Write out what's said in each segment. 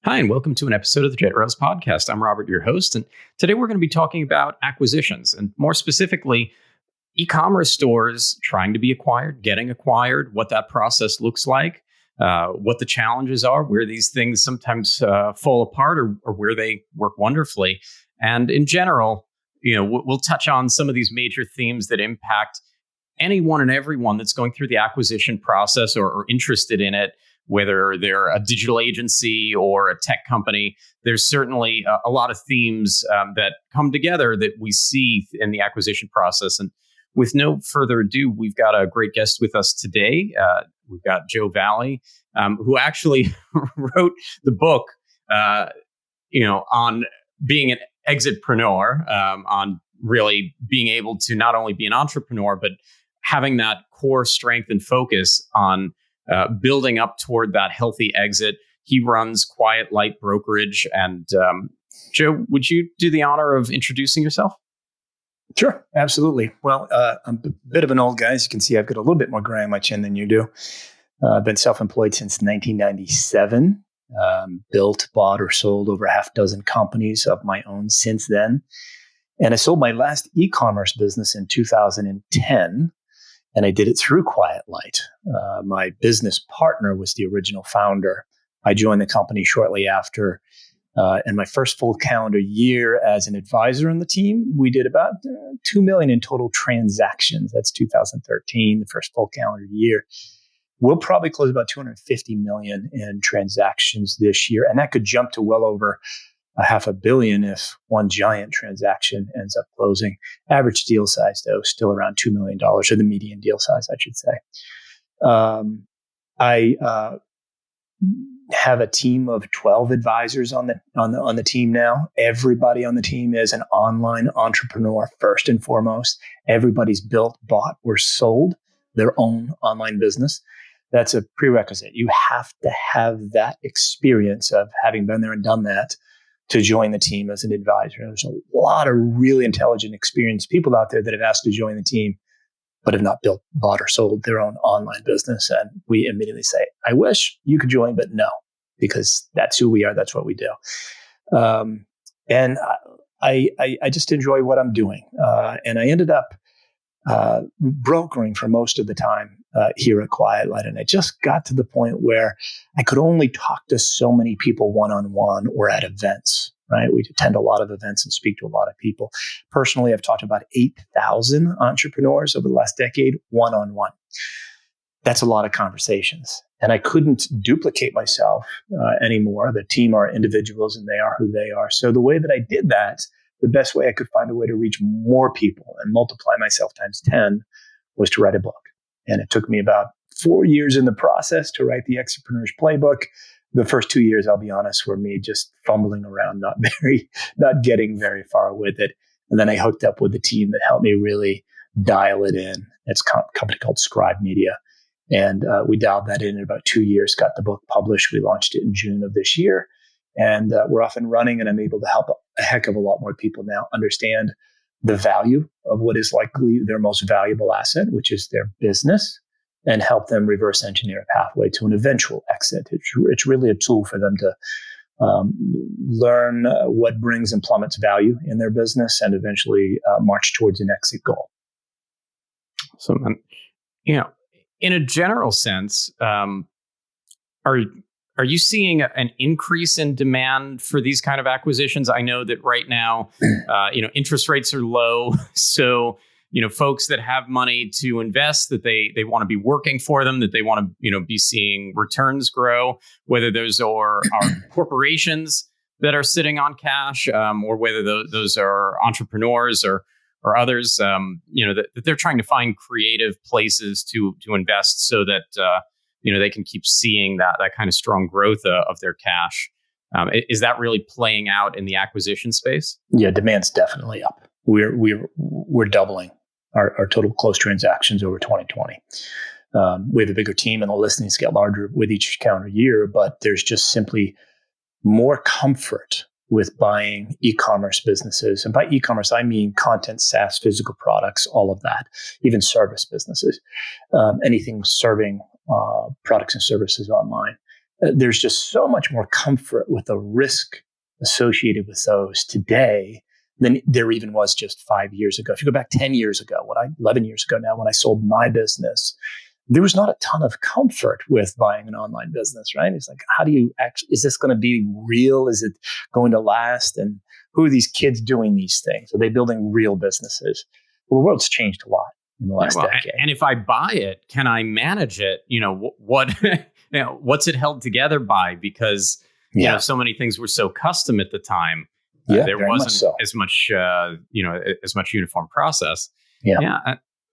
Hi, and welcome to an episode of the JetRails podcast. I'm Robert, your host, and today we're going to be talking about acquisitions, and more specifically, e-commerce stores trying to be acquired, getting acquired, what that process looks like, what the challenges are, where these things sometimes fall apart or where they work wonderfully. And in general, we'll touch on some of these major themes that impact anyone and everyone that's going through the acquisition process or interested in it. Whether they're a digital agency or a tech company, there's certainly a lot of themes that come together that we see in the acquisition process. And with no further ado, we've got a great guest with us today. We've got Joe Valley, who actually wrote the book, on being an exitpreneur, on really being able to not only be an entrepreneur, but having that core strength and focus on building up toward that healthy exit. He runs Quiet Light Brokerage. And Joe, would you do the honor of introducing yourself? Sure, absolutely. Well, I'm a bit of an old guy. As you can see, I've got a little bit more gray on my chin than you do. I've been self-employed since 1997. Built, bought, or sold over half a dozen companies of my own since then. And I sold my last e-commerce business in 2010. And I did it through Quiet Light. My business partner was the original founder. I joined the company shortly after. And my first full calendar year as an advisor on the team, we did about 2 million in total transactions. That's 2013, the first full calendar year. We'll probably close about 250 million in transactions this year. And that could jump to well over $500 million if one giant transaction ends up closing. Average deal size, though, still around $2 million, or the median deal size, I should say. I have a team of 12 advisors on the team now. Everybody on the team is an online entrepreneur first and foremost. Everybody's built, bought, or sold their own online business. That's a prerequisite. You have to have that experience of having been there and done that to join the team as an advisor. There's a lot of really intelligent, experienced people out there that have asked to join the team, but have not built, bought, or sold their own online business. And we immediately say, I wish you could join, but no, because that's who we are. That's what we do. And I just enjoy what I'm doing. And I ended up brokering for most of the time here at Quiet Light. And I just got to the point where I could only talk to so many people one-on-one or at events, right? We attend a lot of events and speak to a lot of people. Personally, I've talked to about 8,000 entrepreneurs over the last decade, one-on-one. That's a lot of conversations. And I couldn't duplicate myself anymore. The team are individuals and they are who they are. So the way that I did that, the best way I could find a way to reach more people and multiply myself times 10 was to write a book. And it took me about 4 years in the process to write the Exitpreneurs Playbook. The first 2 years, I'll be honest, were me just fumbling around, not getting very far with it. And then I hooked up with the team that helped me really dial it in. It's a company called Scribe Media. And we dialed that in about 2 years, got the book published. We launched it in June of this year. And we're off and running, and I'm able to help a heck of a lot more people now understand the value of what is likely their most valuable asset, which is their business, and help them reverse engineer a pathway to an eventual exit. It's really a tool for them to learn what brings and plummets value in their business and eventually march towards an exit goal. So, in a general sense, are you seeing an increase in demand for these kind of acquisitions? I know that right now, interest rates are low. So, folks that have money to invest, that they want to be working for them, that they want to, be seeing returns grow, whether those are corporations that are sitting on cash, or whether those are entrepreneurs or others, that they're trying to find creative places to invest so that, they can keep seeing that kind of strong growth of their cash. Is that really playing out in the acquisition space? Yeah, demand's definitely up. We're doubling our total closed transactions over 2020. We have a bigger team, and the listings get larger with each calendar year. But there's just simply more comfort with buying e-commerce businesses. And by e-commerce, I mean content, SaaS, physical products, all of that, even service businesses, anything serving products and services online. there's just so much more comfort with the risk associated with those today than there even was just 5 years ago. If you go back 10 years ago, 11 years ago now, when I sold my business, there was not a ton of comfort with buying an online business, right? It's like, how do you actually, is this going to be real? Is it going to last? And who are these kids doing these things? Are they building real businesses? Well, the world's changed a lot in the last decade. And if I buy it, can I manage it? What what's it held together by? Because so many things were so custom at the time. There wasn't as much as much uniform process.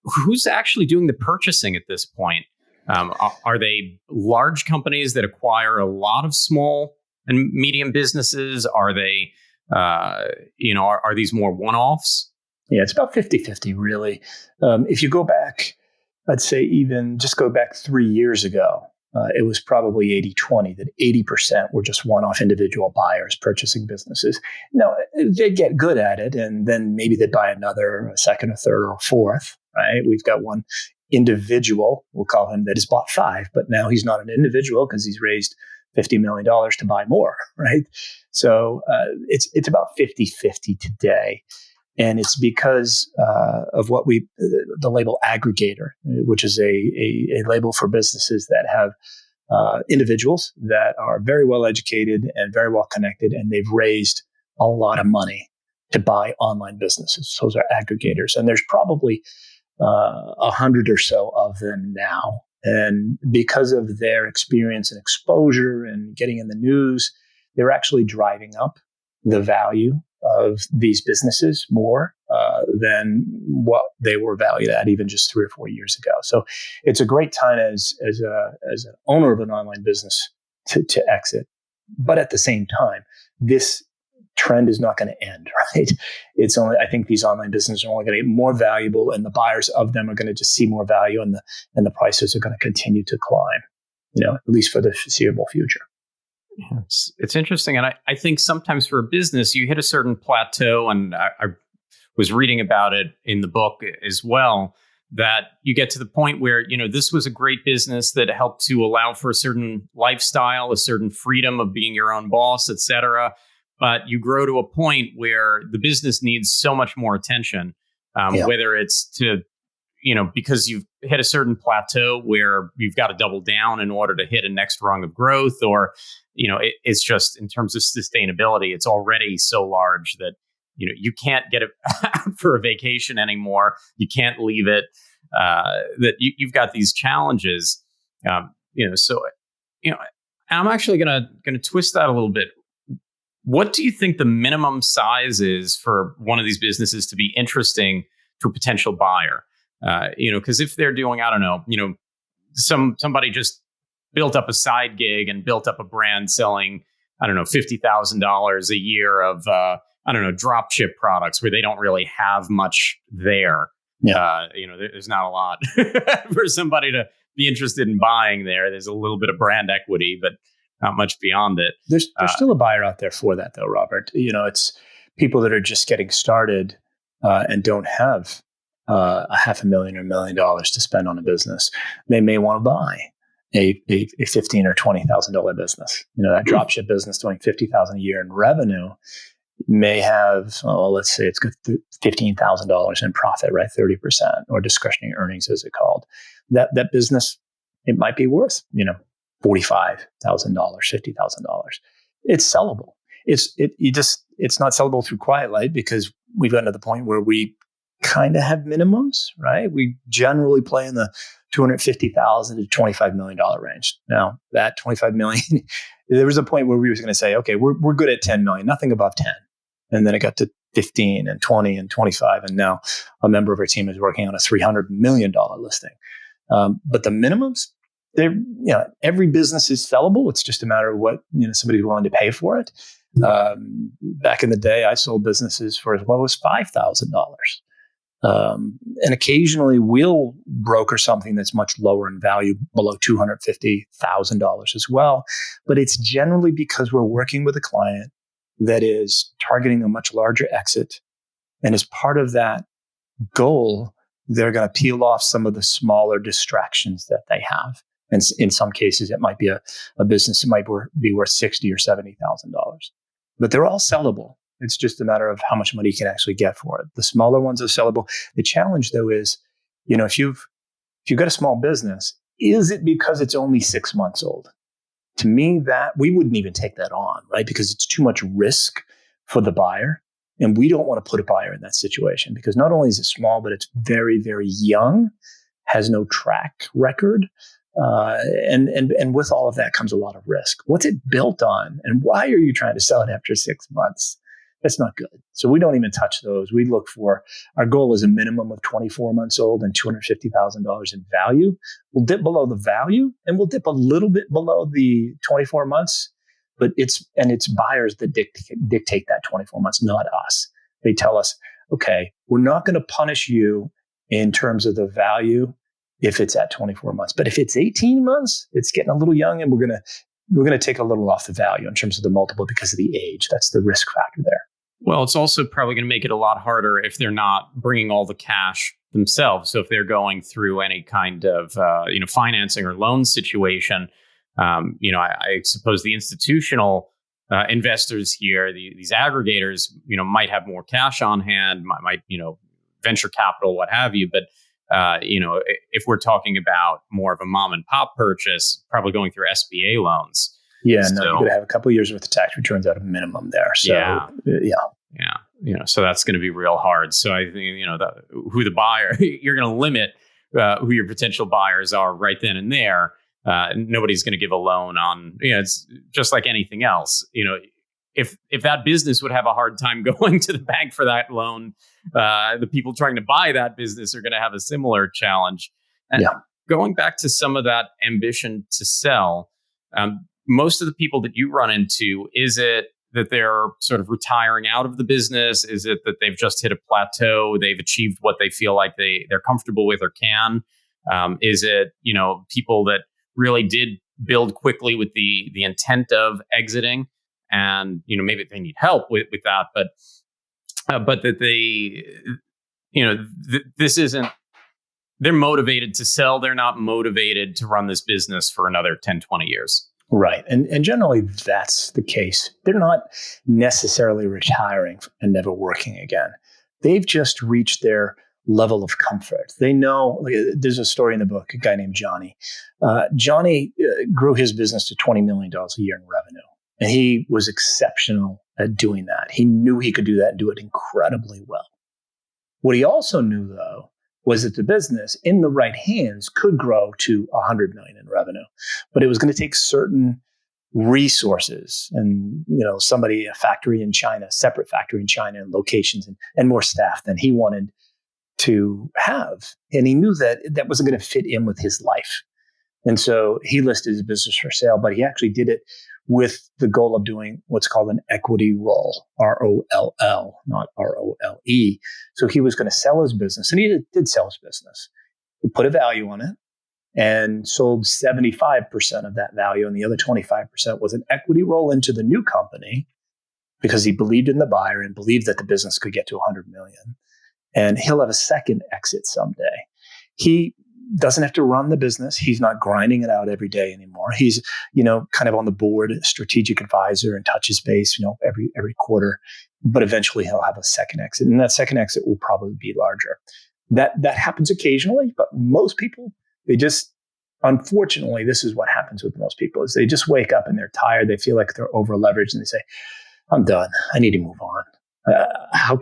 Who's actually doing the purchasing at this point? Are they large companies that acquire a lot of small and medium businesses? Are they are these more one-offs? Yeah, it's about 50-50, really. If you go back, I'd say even just go back 3 years ago, it was probably 80-20, that 80% were just one-off individual buyers purchasing businesses. Now, they'd get good at it, and then maybe they'd buy another, a second, a third, or a fourth, right? We've got one individual, we'll call him, that has bought 5, but now he's not an individual because he's raised $50 million to buy more, right? So it's about 50-50 today. And it's because of what the label aggregator, which is a label for businesses that have individuals that are very well educated and very well connected, and they've raised a lot of money to buy online businesses. Those are aggregators. And there's probably 100 or so of them now. And because of their experience and exposure and getting in the news, they're actually driving up the value of these businesses more than what they were valued at even just 3 or 4 years ago. So it's a great time as an owner of an online business to exit. But at the same time, this trend is not going to end, right? I think these online businesses are only going to get more valuable, and the buyers of them are going to just see more value, and the prices are going to continue to climb, at least for the foreseeable future. Yeah, it's interesting. And I think sometimes for a business, you hit a certain plateau, and I was reading about it in the book as well, that you get to the point where, this was a great business that helped to allow for a certain lifestyle, a certain freedom of being your own boss, et cetera. But you grow to a point where the business needs so much more attention, whether it's to, because you've hit a certain plateau where you've got to double down in order to hit a next rung of growth, or it's just in terms of sustainability, it's already so large that, you can't get it for a vacation anymore. You can't leave it, that you've got these challenges, so, I'm actually going to twist that a little bit. What do you think the minimum size is for one of these businesses to be interesting to a potential buyer? Because if they're doing, I don't know, somebody just built up a side gig and built up a brand selling, I don't know, $50,000 a year of, drop ship products where they don't really have much there. Yeah. There's not a lot for somebody to be interested in buying there. There's a little bit of brand equity, but not much beyond it. There's still a buyer out there for that, though, Robert. It's people that are just getting started and don't have $500,000 or $1 million to spend on a business. They may want to buy a $15,000 or $20,000 business. That dropship business doing $50,000 a year in revenue may have, let's say it's got $15,000 in profit, right? 30%, or discretionary earnings, as it's called. That business, it might be worth, $45,000, $50,000. It's sellable. It's not sellable through Quiet Light because we've gotten to the point where we kind of have minimums, right? We generally play in the $250,000 to $25 million range. Now that $25 million, there was a point where we was going to say, okay, we're good at $10 million, nothing above 10. And then it got to 15 and 20 and 25. And now a member of our team is working on a $300 million listing. But the minimums, every business is sellable. It's just a matter of what, somebody's willing to pay for it. Back in the day, I sold businesses for as low as $5,000. And occasionally we'll broker something that's much lower in value, below $250,000 as well. But it's generally because we're working with a client that is targeting a much larger exit. And as part of that goal, they're going to peel off some of the smaller distractions that they have. And in some cases, it might be a business that might be worth $60,000 or $70,000. But they're all sellable. It's just a matter of how much money you can actually get for it. The smaller ones are sellable. The challenge, though, is, if you've got a small business, is it because it's only 6 months old? To me, that we wouldn't even take that on, right? Because it's too much risk for the buyer. And we don't want to put a buyer in that situation because not only is it small, but it's very, very young, has no track record. And with all of that comes a lot of risk. What's it built on? And why are you trying to sell it after 6 months? That's not good. So we don't even touch those. We look for, our goal is a minimum of 24 months old and $250,000 in value. We'll dip below the value and we'll dip a little bit below the 24 months, but it's buyers that dictate that 24 months, not us. They tell us, okay, we're not going to punish you in terms of the value if it's at 24 months. But if it's 18 months, it's getting a little young and we're going to take a little off the value in terms of the multiple because of the age. That's the risk factor there. Well, it's also probably going to make it a lot harder if they're not bringing all the cash themselves. So if they're going through any kind of financing or loan situation, I suppose the institutional investors here, these aggregators, might have more cash on hand, might venture capital, what have you. But if we're talking about more of a mom and pop purchase, probably going through SBA loans. Yeah, no, you're going to have a couple of years worth of tax returns at a minimum there. So, yeah. So that's going to be real hard. So I think, who the buyer, you're going to limit who your potential buyers are right then and there. Nobody's going to give a loan on, it's just like anything else. If that business would have a hard time going to the bank for that loan, the people trying to buy that business are going to have a similar challenge. And going back to some of that ambition to sell, most of the people that you run into, is it that they're sort of retiring out of the business? Is it that they've just hit a plateau? They've achieved what they feel like they're comfortable with or can? Is it, people that really did build quickly with the intent of exiting, and maybe they need help with that, but that they, this isn't. They're motivated to sell. They're not motivated to run this business for another 10, 20 years. Right. And generally that's the case. They're not necessarily retiring and never working again. They've just reached their level of comfort. They know, there's a story in the book, a guy named Johnny. Johnny grew his business to $20 million a year in revenue. And he was exceptional at doing that. He knew he could do that and do it incredibly well. What he also knew, though, was that the business in the right hands could grow to $100 million in revenue, but it was going to take certain resources and, a factory in China, separate factory in China and locations and more staff than he wanted to have. And he knew that that wasn't going to fit in with his life. And so he listed his business for sale, but he actually did it with the goal of doing what's called an equity roll, ROLL, not ROLE. So he was going to sell his business, and he did sell his business. He put a value on it and sold 75% of that value, and the other 25% was an equity roll into the new company because he believed in the buyer and believed that the business could get to $100 million. And he'll have a second exit someday. He doesn't have to run the business. He's not grinding it out every day anymore. He's, kind of on the board, strategic advisor, and touches base, every quarter. But eventually he'll have a second exit, and that second exit will probably be larger. That happens occasionally, but most people, unfortunately, this is what happens with most people: is they just wake up and they're tired. They feel like they're over leveraged, and they say, "I'm done. I need to move on. How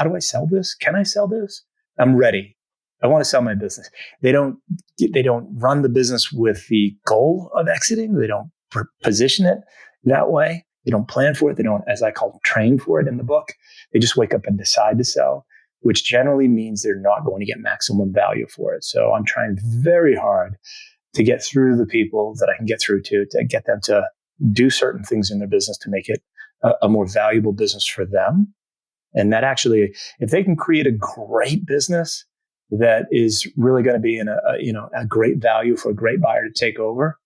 do I sell this? Can I sell this? I'm ready. I want to sell my business." They don't run the business with the goal of exiting. They don't position it that way. They don't plan for it. They don't, as I call them, train for it in the book. They just wake up and decide to sell, which generally means they're not going to get maximum value for it. So I'm trying very hard to get through the people that I can get through to get them to do certain things in their business to make it a more valuable business for them. And that actually, if they can create a great business that is really going to be in a great value for a great buyer to take over,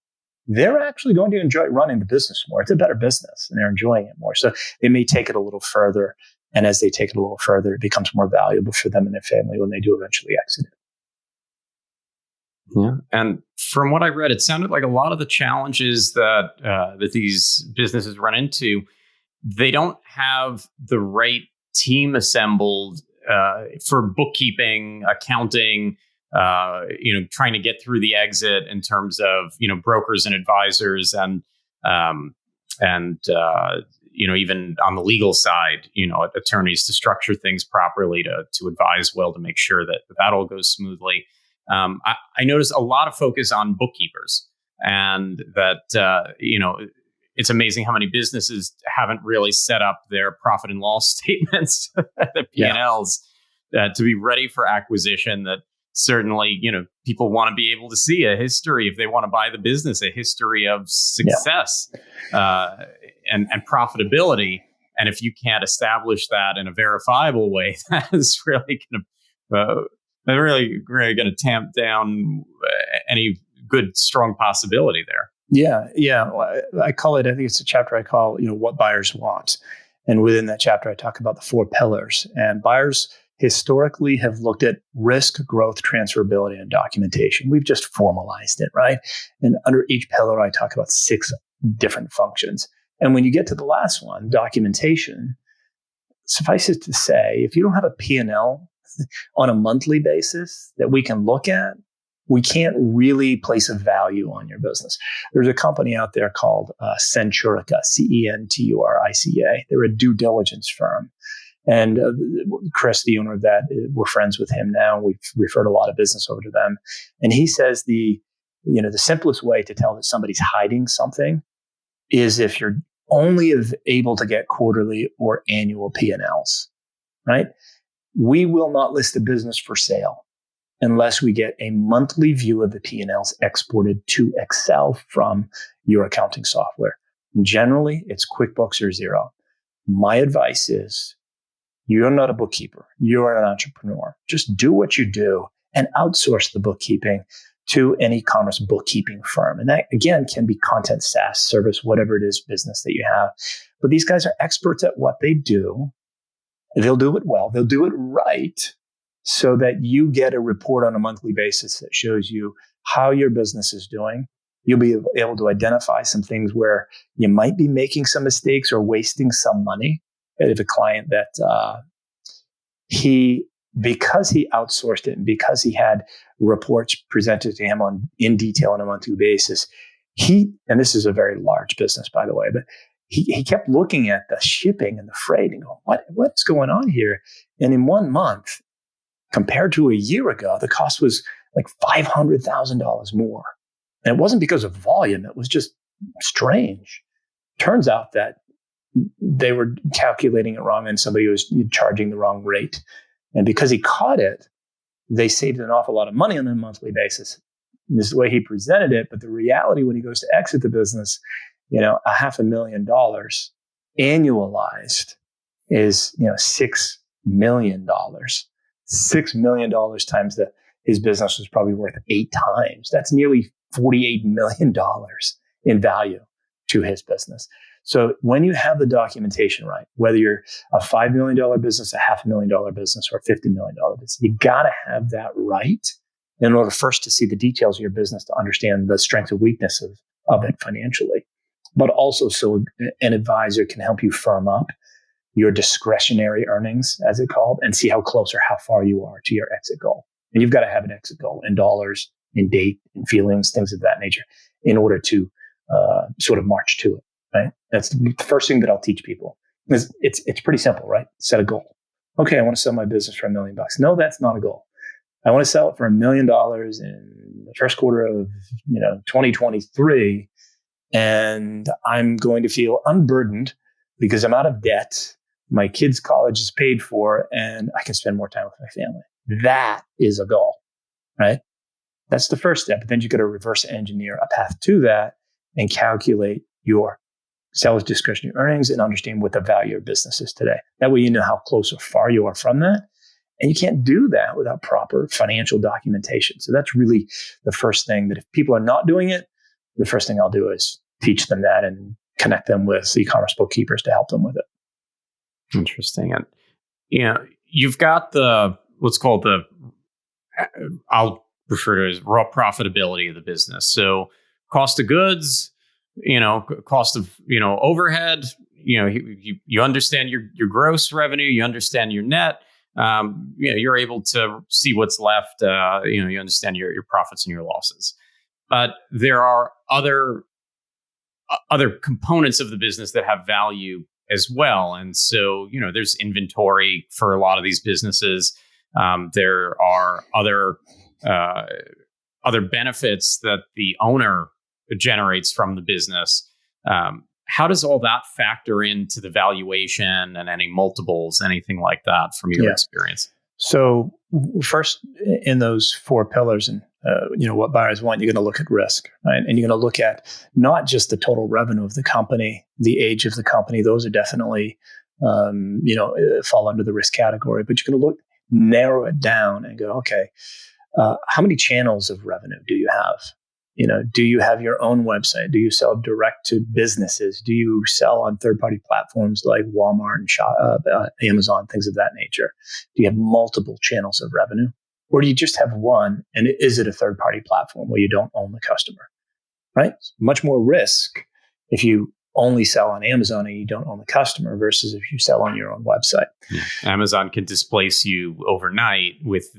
they're actually going to enjoy running the business more. It's a better business and they're enjoying it more. So they may take it a little further. And as they take it a little further, it becomes more valuable for them and their family when they do eventually exit it. Yeah. And from what I read, it sounded like a lot of the challenges that these businesses run into, they don't have the right team assembled for bookkeeping, accounting, trying to get through the exit in terms of, brokers and advisors and even on the legal side, attorneys to structure things properly, to advise well, to make sure that all goes smoothly. I noticed a lot of focus on bookkeepers, and that, it's amazing how many businesses haven't really set up their profit and loss statements, the P&Ls, to be ready for acquisition. That certainly, people want to be able to see a history, if they want to buy the business, a history of success and profitability. And if you can't establish that in a verifiable way, that is really really going to tamp down any good, strong possibility there. Yeah. I call it, I think it's a chapter I call, what buyers want. And within that chapter, I talk about the 4 pillars. And buyers historically have looked at risk, growth, transferability, and documentation. We've just formalized it, right? And under each pillar, I talk about 6 different functions. And when you get to the last one, documentation, suffice it to say, if you don't have a P&L on a monthly basis that we can look at, we can't really place a value on your business. There's a company out there called Centurica, Centurica. They're a due diligence firm. And Chris, the owner of that, we're friends with him now. We've referred a lot of business over to them. And he says the simplest way to tell that somebody's hiding something is if you're only able to get quarterly or annual P&Ls, right? We will not list a business for sale unless we get a monthly view of the P&Ls exported to Excel from your accounting software. Generally, it's QuickBooks or Xero. My advice is, you're not a bookkeeper. You're an entrepreneur. Just do what you do and outsource the bookkeeping to an e-commerce bookkeeping firm. And that, again, can be content, SaaS, service, whatever it is, business that you have. But these guys are experts at what they do. They'll do it well. They'll do it right, so that you get a report on a monthly basis that shows you how your business is doing. You'll be able to identify some things where you might be making some mistakes or wasting some money. I have a client that because he outsourced it and because he had reports presented to him in detail on a monthly basis, and this is a very large business, by the way, but he kept looking at the shipping and the freight and going, what's going on here? And in 1 month, compared to a year ago, the cost was like $500,000 more. And it wasn't because of volume. It was just strange. Turns out that they were calculating it wrong and somebody was charging the wrong rate. And because he caught it, they saved an awful lot of money on a monthly basis. And this is the way he presented it. But the reality when he goes to exit the business, $500,000 annualized is, $6 million. $6 million times his business was probably worth 8 times. That's nearly $48 million in value to his business. So when you have the documentation right, whether you're a $5 million business, a $500,000 business, or a $50 million business, you got to have that right in order first to see the details of your business, to understand the strengths and weaknesses of it financially, but also so an advisor can help you firm up your discretionary earnings, as it's called, and see how close or how far you are to your exit goal. And you've got to have an exit goal in dollars, in date, in feelings, things of that nature, in order to sort of march to it. Right? That's the first thing that I'll teach people. It's pretty simple, right? Set a goal. Okay, I want to sell my business for $1 million. No, that's not a goal. I want to sell it for $1 million in the first quarter of 2023, and I'm going to feel unburdened because I'm out of debt. My kids' college is paid for, and I can spend more time with my family. That is a goal, right? That's the first step. But then you've got to reverse engineer a path to that and calculate your seller's discretionary earnings and understand what the value of business is today. That way you know how close or far you are from that. And you can't do that without proper financial documentation. So that's really the first thing, that if people are not doing it, the first thing I'll do is teach them that and connect them with e-commerce bookkeepers to help them with it. Interesting. And you've got what's called I'll refer to as raw profitability of the business. So cost of goods, cost of, overhead, you understand your gross revenue, you understand your net, you're able to see what's left, you understand your profits and your losses. But there are other components of the business that have value as well. And so, there's inventory for a lot of these businesses. There are other benefits that the owner generates from the business. How does all that factor into the valuation and any multiples, anything like that from your experience? So first, in those 4 pillars, and what buyers want, you're going to look at risk, right? And you're going to look at not just the total revenue of the company, the age of the company. Those are definitely, fall under the risk category. But you're going to narrow it down and go, okay, how many channels of revenue do you have? Do you have your own website? Do you sell direct to businesses? Do you sell on third-party platforms like Walmart and Amazon, things of that nature? Do you have multiple channels of revenue? Or do you just have one, and is it a third-party platform where you don't own the customer, right? Much more risk if you only sell on Amazon and you don't own the customer versus if you sell on your own website. Yeah. Amazon can displace you overnight with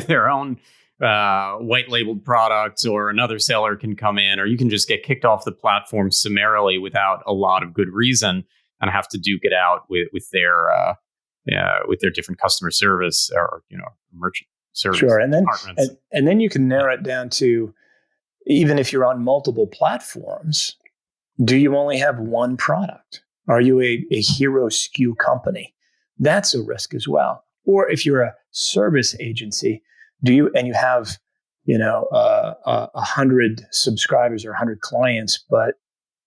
their own white labeled products, or another seller can come in, or you can just get kicked off the platform summarily without a lot of good reason and have to duke it out with their different customer service or merchant service. Sure, and then departments. And then you can narrow it down to, even if you're on multiple platforms, do you only have one product? Are you a hero SKU company? That's a risk as well. Or if you're a service agency, you have 100 subscribers or 100 clients, but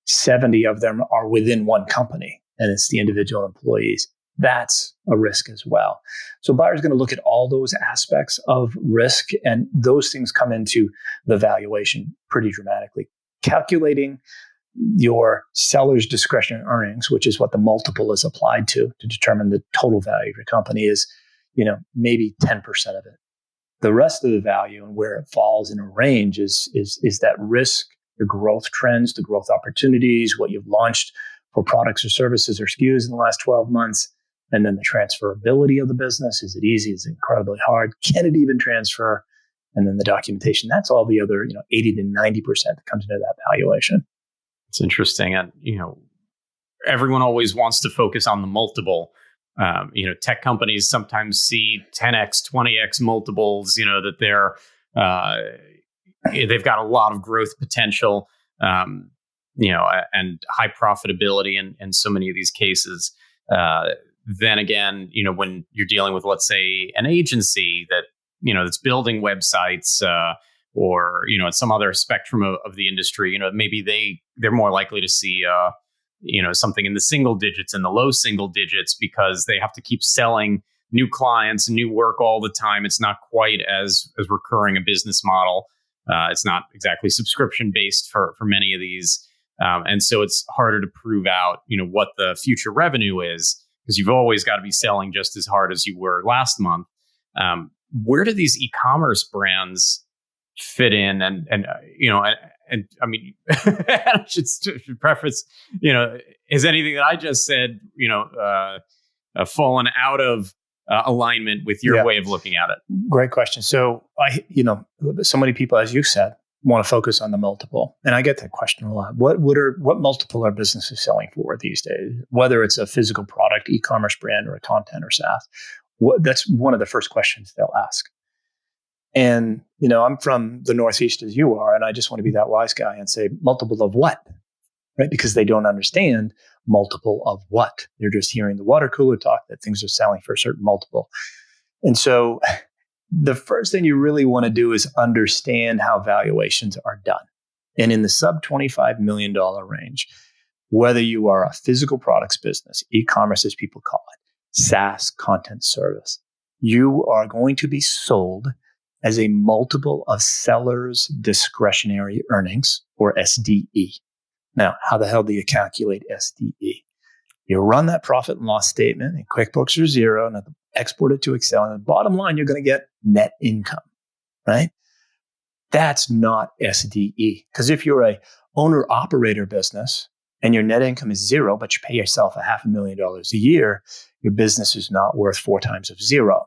70 of them are within one company and it's the individual employees? That's a risk as well. So buyers are going to look at all those aspects of risk, and those things come into the valuation pretty dramatically. Calculating your seller's discretionary earnings, which is what the multiple is applied to determine the total value of your company, is maybe 10% of it. The rest of the value and where it falls in a range is that risk, the growth trends, the growth opportunities, what you've launched for products or services or SKUs in the last 12 months, and then the transferability of the business. Is it easy? Is it incredibly hard? Can it even transfer? And then the documentation. That's all the other 80 to 90% that comes into that valuation. It's interesting. And, everyone always wants to focus on the multiple. Tech companies sometimes see 10x, 20x multiples, that they've got a lot of growth potential, and high profitability in so many of these cases. Then again, when you're dealing with, let's say, an agency that, that's building websites, or, at some other spectrum of the industry, maybe they're more likely to see, something in the single digits and the low single digits because they have to keep selling new clients and new work all the time. It's not quite as recurring a business model. It's not exactly subscription based for many of these. And so it's harder to prove out, what the future revenue is, because you've always got to be selling just as hard as you were last month. Where do these e-commerce brands fit in? And I mean, I should preface, is anything that I just said, fallen out of alignment with your way of looking at it? Great question. So so many people, as you said, want to focus on the multiple. And I get that question a lot. What multiple are businesses selling for these days? Whether it's a physical product, e-commerce brand, or a content or SaaS. That's one of the first questions they'll ask. And, I'm from the Northeast as you are, and I just want to be that wise guy and say multiple of what, right? Because they don't understand multiple of what. They're just hearing the water cooler talk that things are selling for a certain multiple. And so the first thing you really want to do is understand how valuations are done. And in the sub $25 million range, whether you are a physical products business, e-commerce as people call it, SaaS, content service, you are going to be sold as a multiple of sellers' discretionary earnings, or SDE. Now, how the hell do you calculate SDE? You run that profit and loss statement in QuickBooks or Xero and export it to Excel. And the bottom line, you're going to get net income, right? That's not SDE. Because if you're a owner-operator business and your net income is zero, but you pay yourself $500,000 a year, your business is not worth 4 times of zero.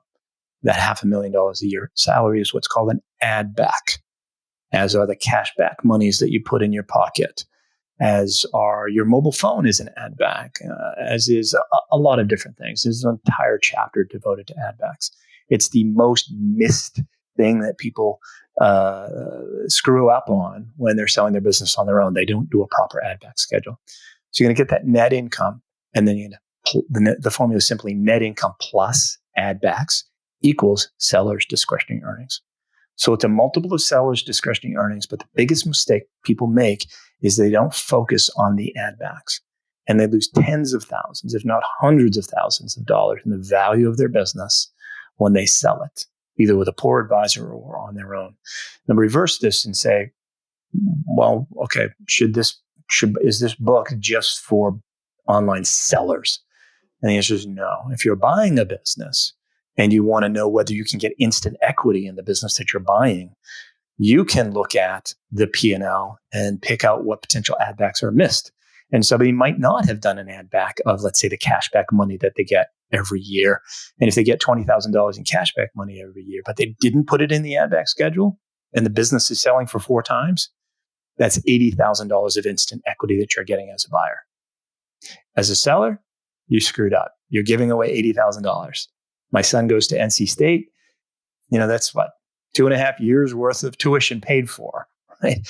That $500,000 a year salary is what's called an add back, as are the cash back monies that you put in your pocket, as are your mobile phone is an add back, as is a lot of different things. There's an entire chapter devoted to add backs. It's the most missed thing that people screw up on when they're selling their business on their own. They don't do a proper add back schedule. So you're going to get that net income, and then the formula is simply net income plus add backs equals seller's discretionary earnings. So it's a multiple of seller's discretionary earnings, but the biggest mistake people make is they don't focus on the add backs, and they lose tens of thousands, if not hundreds of thousands of dollars in the value of their business when they sell it, either with a poor advisor or on their own. Now reverse this and say, well, okay, is this book just for online sellers? And the answer is no. If you're buying a business and you want to know whether you can get instant equity in the business that you're buying, you can look at the P&L and pick out what potential add backs are missed. And somebody might not have done an add back of, let's say, the cashback money that they get every year. And if they get $20,000 in cashback money every year, but they didn't put it in the add back schedule and the business is selling for 4 times, that's $80,000 of instant equity that you're getting as a buyer. As a seller, you screwed up. You're giving away $80,000. My son goes to NC State. That's what? 2.5 years worth of tuition paid for, right?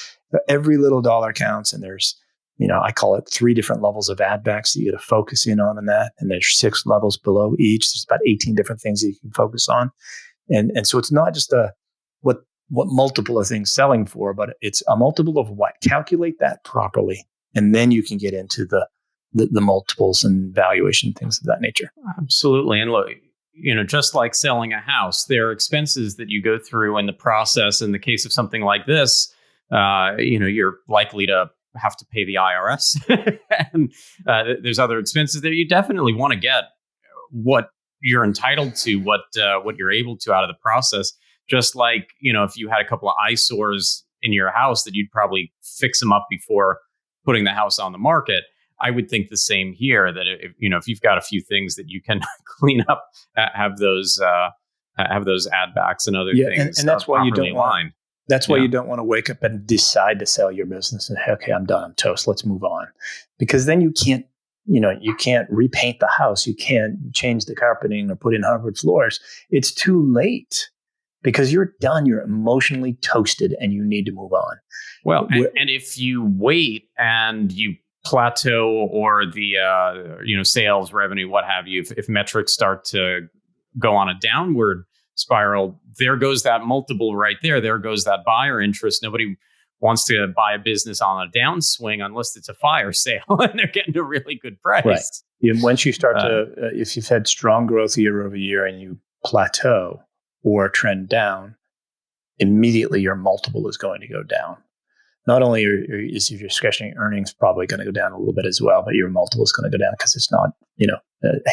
Every little dollar counts. And there's, I call it 3 different levels of add backs that you got to focus in on that. And there's 6 levels below each. There's about 18 different things that you can focus on. And so it's not just what multiple of things selling for, but it's a multiple of what. Calculate that properly. And then you can get into the multiples and valuation, things of that nature. Absolutely. And look, just like selling a house, there are expenses that you go through in the process. In the case of something like this, you're likely to have to pay the IRS. And there's other expenses that you definitely want to get what you're entitled to, what you're able to out of the process. Just like, if you had a couple of eyesores in your house that you'd probably fix them up before putting the house on the market. I would think the same here, that if you've got a few things that you can clean up, have those add backs and other things. And that's why you don't want. That's why you don't want to wake up and decide to sell your business and, okay, I'm done, I'm toast, let's move on, because then you can't repaint the house, you can't change the carpeting or put in hardwood floors. It's too late. Because you're done, you're emotionally toasted, and you need to move on. Well, and if you wait and you plateau or the sales revenue, what have you, if metrics start to go on a downward spiral, there goes that multiple right there. There goes that buyer interest. Nobody wants to buy a business on a downswing unless it's a fire sale and they're getting a really good price. Right. And once you start if you've had strong growth year over year and you plateau or trend down, immediately your multiple is going to go down. Not only is your discretionary earnings probably going to go down a little bit as well, but your multiple is going to go down because it's not,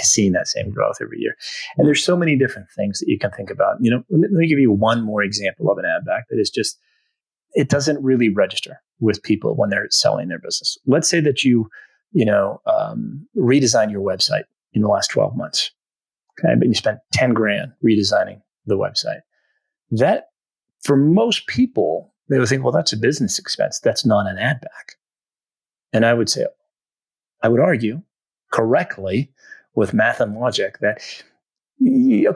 seeing that same growth every year. And there's so many different things that you can think about. Let me give you one more example of an add back that is just, it doesn't really register with people when they're selling their business. Let's say that you redesign your website in the last 12 months. Okay, but you spent $10,000 redesigning the website. That, for most people, they would think, well, that's a business expense. That's not an add back. And I would argue correctly with math and logic that, you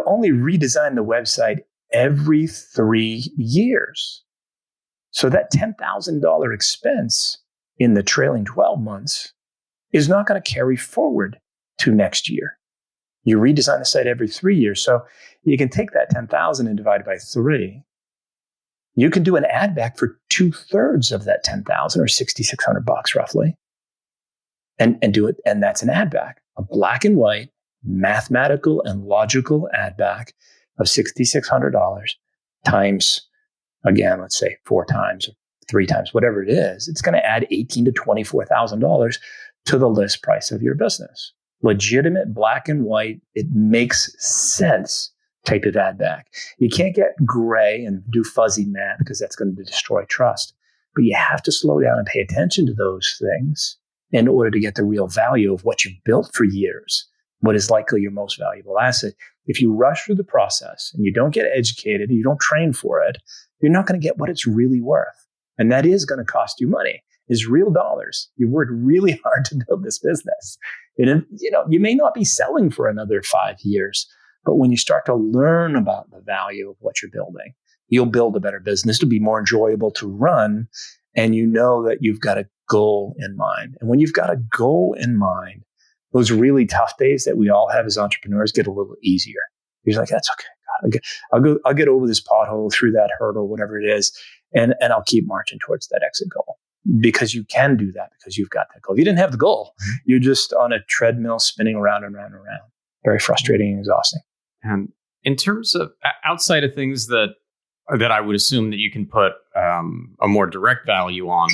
only redesign the website every 3 years. So that $10,000 expense in the trailing 12 months is not going to carry forward to next year. You redesign the site every 3 years. So you can take that 10,000 and divide it by 3. You can do an add back for 2/3 of that 10,000 or $6,600 roughly. And do it. And that's an add back, a black and white mathematical and logical add back of $6,600 times, again, let's say 4 times, or 3 times, whatever it is. It's going to add $18,000 to $24,000 to the list price of your business. Legitimate, black and white. It makes sense type of ad back. You can't get gray and do fuzzy math because that's going to destroy trust. But you have to slow down and pay attention to those things in order to get the real value of what you've built for years, what is likely your most valuable asset. If you rush through the process and you don't get educated, you don't train for it, you're not going to get what it's really worth. And that is going to cost you money. It's real dollars. You worked really hard to build this business. And you may not be selling for another 5 years, but when you start to learn about the value of what you're building, you'll build a better business. It'll be more enjoyable to run. And you know that you've got a goal in mind. And when you've got a goal in mind, those really tough days that we all have as entrepreneurs get a little easier. You're like, that's okay. God, I'll get over this pothole, through that hurdle, whatever it is, and I'll keep marching towards that exit goal. Because you can do that because you've got that goal. If you didn't have the goal, you're just on a treadmill spinning around and round and round. Very frustrating and exhausting. And in terms of outside of things that I would assume that you can put a more direct value on,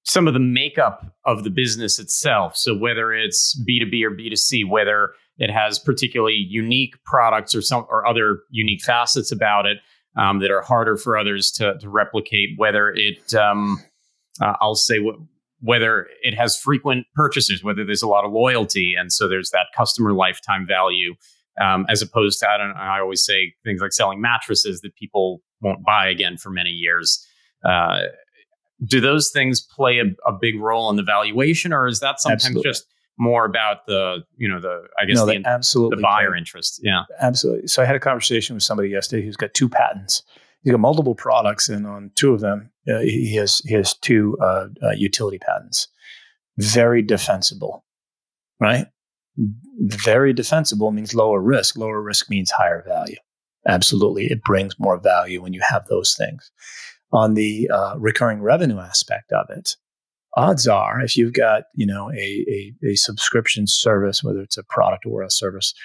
some of the makeup of the business itself. So whether it's B2B or B2C, whether it has particularly unique products or other unique facets about it that are harder for others to replicate, whether it, whether it has frequent purchasers, whether there's a lot of loyalty, and so there's that customer lifetime value, as opposed to, I always say things like selling mattresses that people won't buy again for many years. Do those things play a big role in the valuation, or is that sometimes Absolutely. just more about the buyer interest? Yeah, absolutely. So I had a conversation with somebody yesterday who's got 2 patents. He's got multiple products, and on 2 of them, he has 2 utility patents. Very defensible, right? Very defensible means lower risk. Lower risk means higher value. Absolutely, it brings more value when you have those things. On the recurring revenue aspect of it, odds are, if you've got a subscription service, whether it's a product or a service,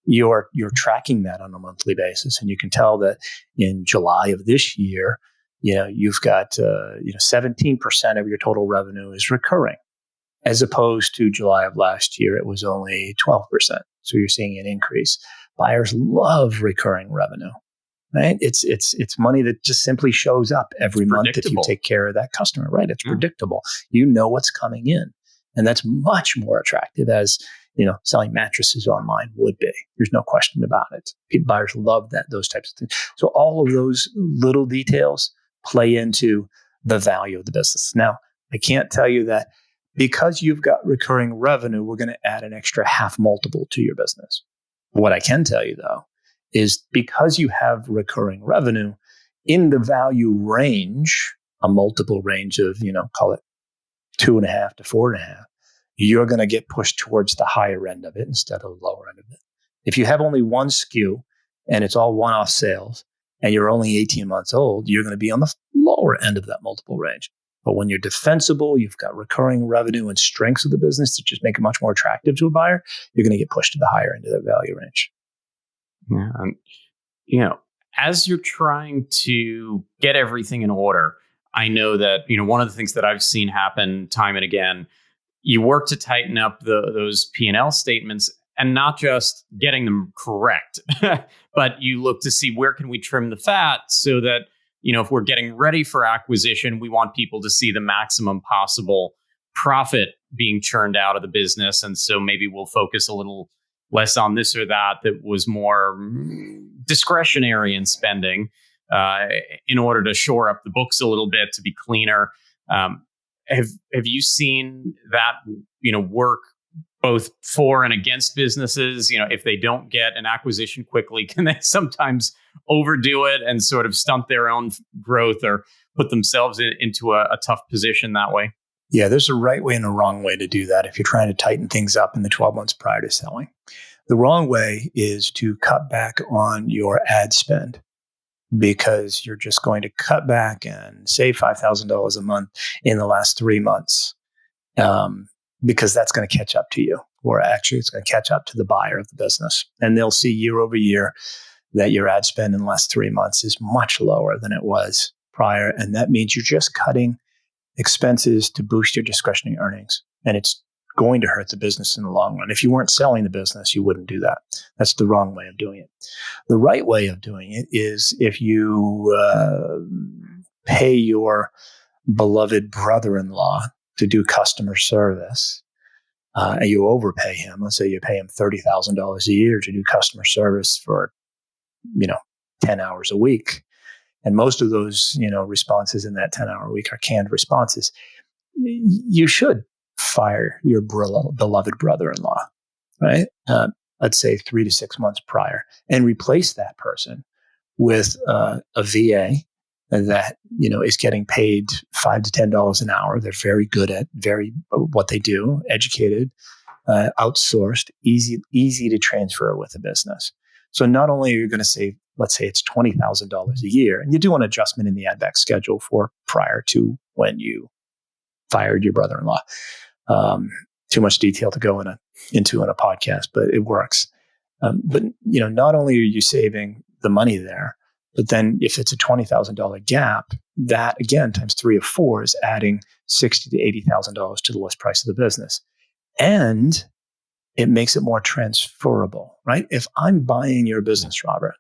you're tracking that on a monthly basis, and you can tell that in July of this year, you've got 17% of your total revenue is recurring, as opposed to July of last year, it was only 12%. So you're seeing an increase. Buyers love recurring revenue. Right? It's money that just simply shows up every month if you take care of that customer, right? It's predictable. You know what's coming in. And that's much more attractive as, selling mattresses online would be. There's no question about it. Buyers love those types of things. So all of those little details play into the value of the business. Now, I can't tell you that because you've got recurring revenue, we're going to add an extra half multiple to your business. What I can tell you, though, is because you have recurring revenue in the value range, a multiple range of, call it 2.5 to 4.5, you're going to get pushed towards the higher end of it instead of the lower end of it. If you have only one SKU and it's all one-off sales and you're only 18 months old, you're going to be on the lower end of that multiple range. But when you're defensible, you've got recurring revenue and strengths of the business that just make it much more attractive to a buyer, you're going to get pushed to the higher end of that value range. Yeah. And, as you're trying to get everything in order, I know that, one of the things that I've seen happen time and again, you work to tighten up those P&L statements and not just getting them correct, but you look to see where can we trim the fat so that, if we're getting ready for acquisition, we want people to see the maximum possible profit being churned out of the business. And so maybe we'll focus a little less on this or that was more discretionary in spending in order to shore up the books a little bit, to be cleaner. Have you seen that work both for and against businesses? If they don't get an acquisition quickly, can they sometimes overdo it and sort of stunt their own growth or put themselves into a tough position that way? Yeah, there's a right way and a wrong way to do that if you're trying to tighten things up in the 12 months prior to selling. The wrong way is to cut back on your ad spend because you're just going to cut back and save $5,000 a month in the last 3 months because that's going to catch up to you, or actually it's going to catch up to the buyer of the business. And they'll see year over year that your ad spend in the last 3 months is much lower than it was prior. And that means you're just cutting expenses to boost your discretionary earnings. And it's going to hurt the business in the long run. If you weren't selling the business, you wouldn't do that. That's the wrong way of doing it. The right way of doing it is if you pay your beloved brother-in-law to do customer service, and you overpay him. Let's say you pay him $30,000 a year to do customer service for, 10 hours a week. And most of those, responses in that 10-hour week are canned responses. You should fire your beloved brother-in-law, right? Let's say 3 to 6 months prior, and replace that person with a VA that is getting paid $5 to $10 an hour. They're very good at what they do, educated, outsourced, easy to transfer with a business. So not only are you going to save, let's say it's $20,000 a year, and you do an adjustment in the add back schedule for prior to when you fired your brother-in-law. Too much detail to go into a podcast, but it works. But not only are you saving the money there, but then if it's a $20,000 gap, that again times 3 or 4 is adding $60,000 to $80,000 to the list price of the business, and it makes it more transferable, right? If I'm buying your business, Robert,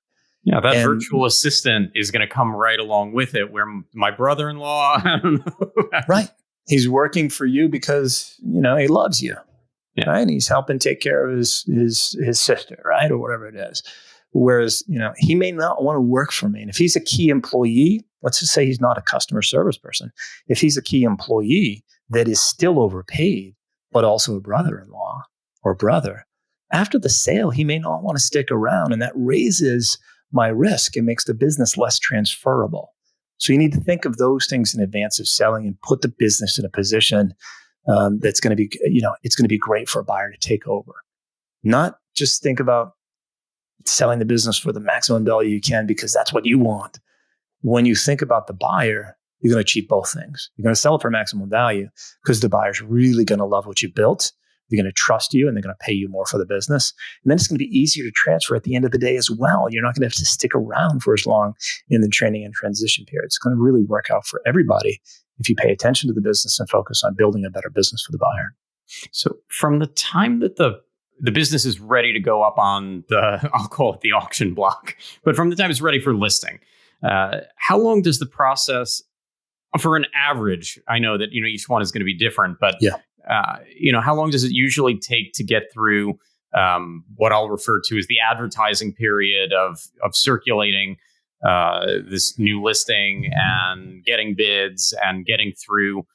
that virtual assistant is going to come right along with it. Where my brother-in-law, I don't know, right? He's working for you because he loves you, right? And he's helping take care of his sister, right, or whatever it is. Whereas, he may not want to work for me. And if he's a key employee, let's just say he's not a customer service person. If he's a key employee that is still overpaid, but also a brother-in-law or brother, after the sale, he may not want to stick around. And that raises my risk and makes the business less transferable. So you need to think of those things in advance of selling and put the business in a position that's going to be, it's going to be great for a buyer to take over. Not just think about selling the business for the maximum value you can because that's what you want. When you think about the buyer, you're going to achieve both things. You're going to sell it for maximum value because the buyer's really going to love what you built. They're going to trust you and they're going to pay you more for the business. And then it's going to be easier to transfer at the end of the day as well. You're not going to have to stick around for as long in the training and transition period. It's going to really work out for everybody if you pay attention to the business and focus on building a better business for the buyer. So from the time that the business is ready to go up on I'll call it the auction block, but from the time it's ready for listing, how long does the process, for an average, I know that, each one is going to be different, but how long does it usually take to get through what I'll refer to as the advertising period of circulating this new listing and getting bids and getting through,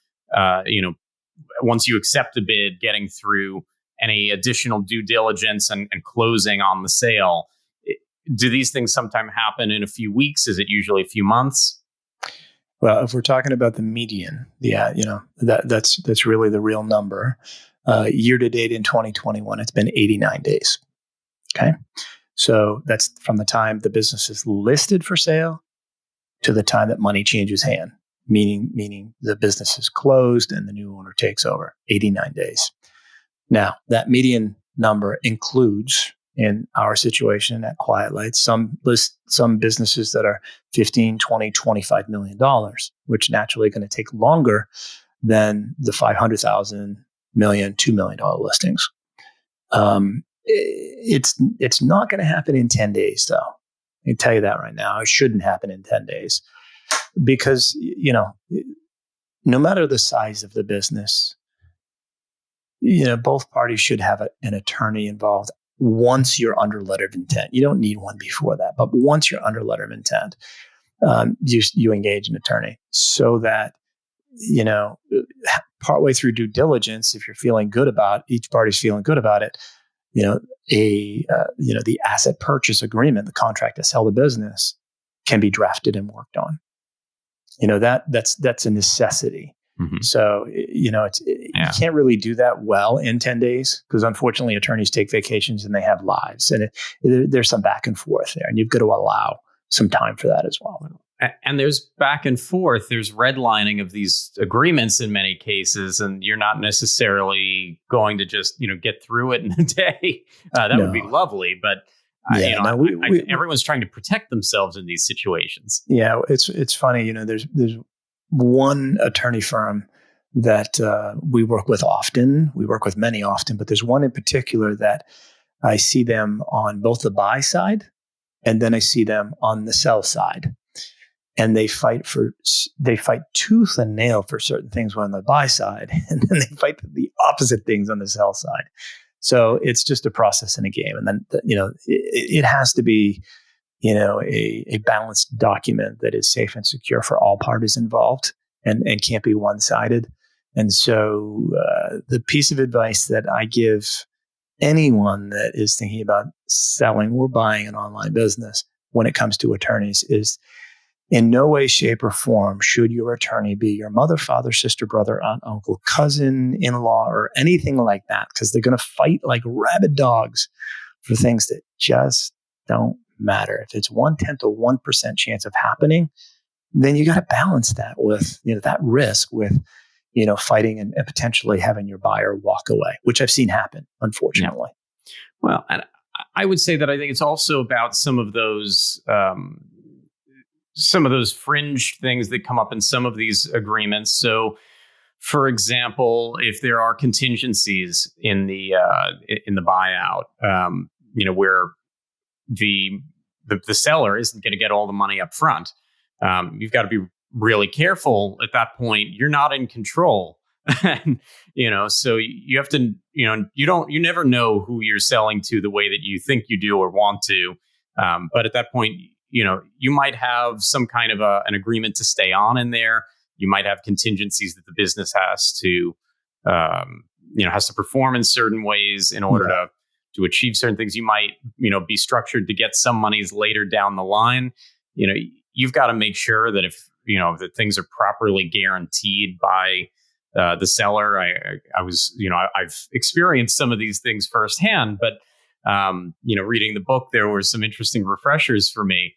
once you accept a bid, getting through any additional due diligence and closing on the sale? Do these things sometimes happen in a few weeks? Is it usually a few months? Well, if we're talking about the median, that's really the real number. Year to date in 2021, it's been 89 days. Okay. So that's from the time the business is listed for sale to the time that money changes hand, meaning the business is closed and the new owner takes over, 89 days. Now, that median number includes, in our situation at Quiet Light, some businesses that are $15, $20, $25 million, which naturally are going to take longer than the $500,000, million, $2 million listings. It's not going to happen in 10 days, though. I can tell you that right now. It shouldn't happen in 10 days because, no matter the size of the business, both parties should have an attorney involved once you're under letter of intent. You don't need one before that, but once you're under letter of intent, you engage an attorney so that, partway through due diligence, if you're feeling good about each party's feeling good about it, the asset purchase agreement, the contract to sell the business, can be drafted and worked on. That's a necessity. Mm-hmm. So, you can't really do that well in 10 days because unfortunately attorneys take vacations and they have lives and there's some back and forth there and you've got to allow some time for that as well. And there's back and forth. There's redlining of these agreements in many cases, and you're not necessarily going to just, get through it in a day. That would be lovely, but everyone's trying to protect themselves in these situations. Yeah, it's funny. There's one attorney firm that we work with often. We work with many often, but there's one in particular that I see them on both the buy side and then I see them on the sell side. And they fight tooth and nail for certain things on the buy side, and then they fight the opposite things on the sell side. So it's just a process in a game. And then, it has to be, a balanced document that is safe and secure for all parties involved and can't be one-sided. And so the piece of advice that I give anyone that is thinking about selling or buying an online business when it comes to attorneys is, in no way, shape, or form should your attorney be your mother, father, sister, brother, aunt, uncle, cousin, in-law, or anything like that, because they're going to fight like rabid dogs for things that just don't matter. If it's 1/10 of 1% chance of happening, then you got to balance that with that risk with fighting and potentially having your buyer walk away, which I've seen happen, unfortunately. Yeah. Well, and I would say that I think it's also about some of those fringe things that come up in some of these agreements. So, for example, if there are contingencies in the buyout, where the seller isn't going to get all the money up front, you've got to be really careful at that point. You're not in control, and so you have to, you never know who you're selling to the way that you think you do or want to, but at that point, you might have some kind of an agreement to stay on in there. You might have contingencies that the business has to perform in certain ways in order to achieve certain things. You might, be structured to get some monies later down the line. You've got to make sure that if, that things are properly guaranteed by the seller. I've experienced some of these things firsthand, but reading the book, there were some interesting refreshers for me.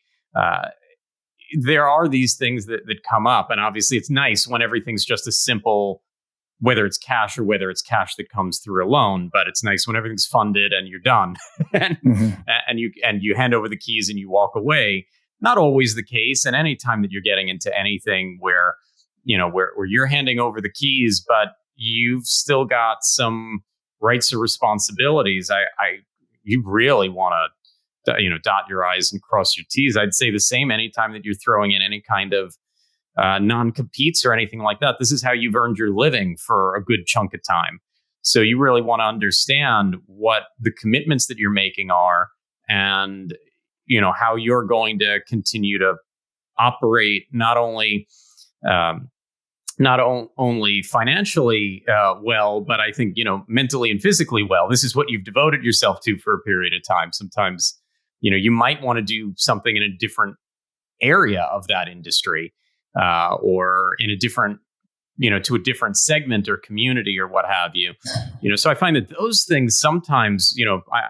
There are these things that come up, and obviously it's nice when everything's just a simple, whether it's cash or whether it's cash that comes through a loan, but it's nice when everything's funded and you're done and you hand over the keys and you walk away. Not always the case. And anytime that you're getting into anything where you're handing over the keys, but you've still got some rights or responsibilities, you really want to, dot your I's and cross your T's. I'd say the same anytime that you're throwing in any kind of non-competes or anything like that. This is how you've earned your living for a good chunk of time. So you really want to understand what the commitments that you're making are, and how you're going to continue to operate not only financially well, but I think, mentally and physically well. This is what you've devoted yourself to for a period of time. Sometimes, you might want to do something in a different area of that industry, or in a different, to a different segment or community or what have you. So I find that those things sometimes,